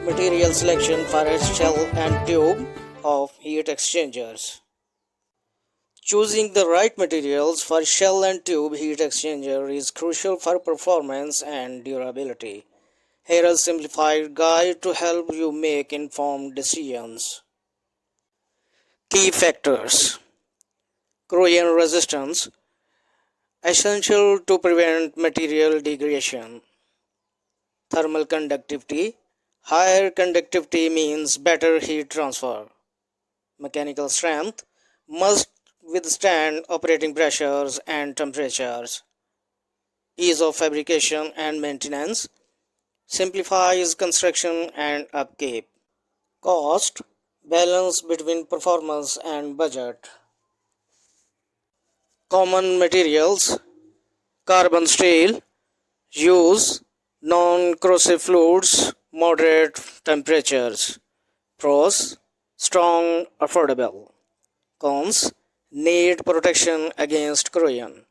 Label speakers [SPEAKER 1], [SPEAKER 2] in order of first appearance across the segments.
[SPEAKER 1] Material selection for a shell and tube of heat exchangers. Choosing the right materials for shell and tube heat exchanger is crucial for performance and durability. Here is a simplified guide to help you make informed decisions. Key factors: corrosion resistance, essential to prevent material degradation. Thermal conductivity, higher conductivity means better heat transfer. Mechanical strength, must withstand operating pressures and temperatures. Ease of fabrication and maintenance, simplifies construction and upkeep. Cost, balance between performance and budget. Common materials: carbon steel, use non-corrosive fluids, moderate temperatures. Pros: strong, affordable. Cons: need protection against corrosion.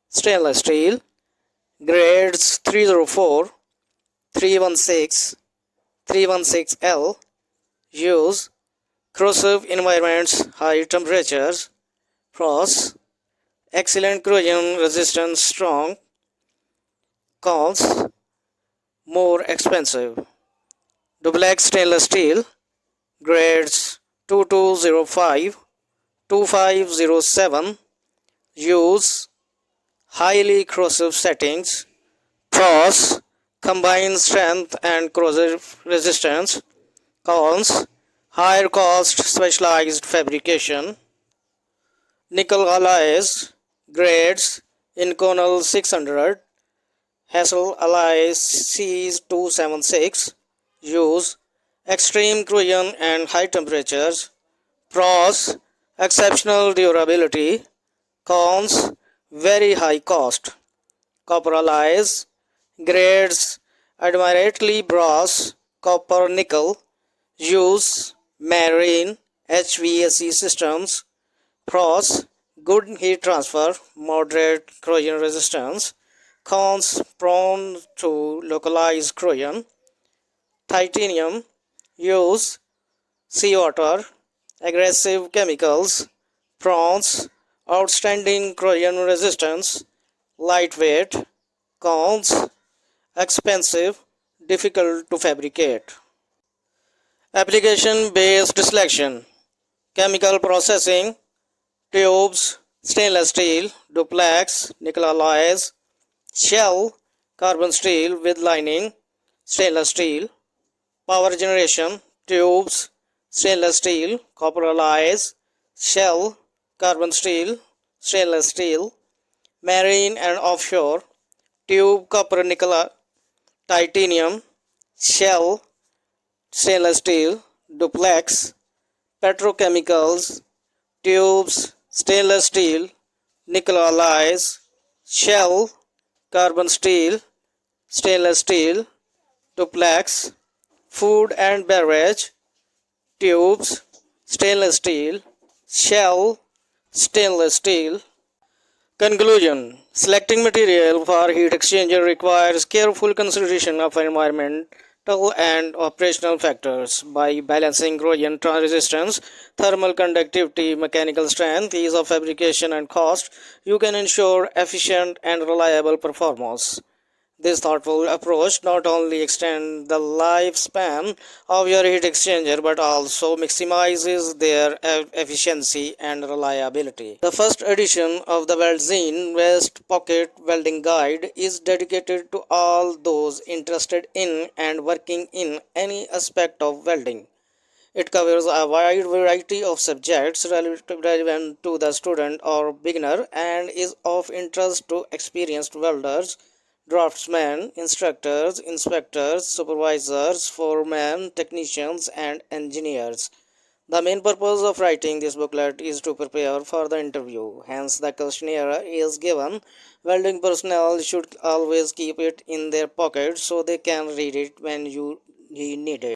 [SPEAKER 1] Stainless steel, grades 304, 316, 316L, use corrosive environments, high temperatures. Pros: excellent corrosion resistance, strong. Cons: more expensive. Duplex stainless steel, grades 2205, 2507, use highly corrosive settings. Pros: combined strength and corrosive resistance. Cons: higher cost, specialized fabrication. Nickel alloys, grades Inconel 600, Hassel alloys C276, use extreme corrosion and high temperatures. Pros: exceptional durability. Cons: very high cost. Copper alloys, grades admirately brass, copper nickel, use marine HVAC systems. Pros: good heat transfer, moderate corrosion resistance. Cons: prone to localized corrosion. Titanium, use seawater, aggressive chemicals. Pros: outstanding corrosion resistance, lightweight. Cons: expensive, difficult to fabricate. Application based selection: chemical processing, tubes, stainless steel, duplex, nickel alloys. Shell, carbon steel with lining, stainless steel. Power generation, tubes, stainless steel, copper alloys. Shell, carbon steel, stainless steel. Marine and offshore, tube, copper, nickel, titanium. Shell, stainless steel, duplex. Petrochemicals, tubes, stainless steel, nickel alloys. Shell, carbon steel, stainless steel, duplex. Food and beverage, tubes, stainless steel, shell, stainless steel. Conclusion: selecting material for heat exchanger requires careful consideration of environmental and operational factors. By balancing corrosion resistance, thermal conductivity, mechanical strength, ease of fabrication, and cost, you can ensure efficient and reliable performance. This thoughtful approach not only extends the lifespan of your heat exchanger but also maximizes their efficiency and reliability. The first edition of the Weldzine West Pocket Welding Guide is dedicated to all those interested in and working in any aspect of welding. It covers a wide variety of subjects relevant to the student or beginner and is of interest to experienced welders, draftsmen, instructors, inspectors, supervisors, foremen, technicians, and engineers. The main purpose of writing this booklet is to prepare for the interview, hence the questionnaire is given. Welding personnel should always keep it in their pocket so they can read it when you need it.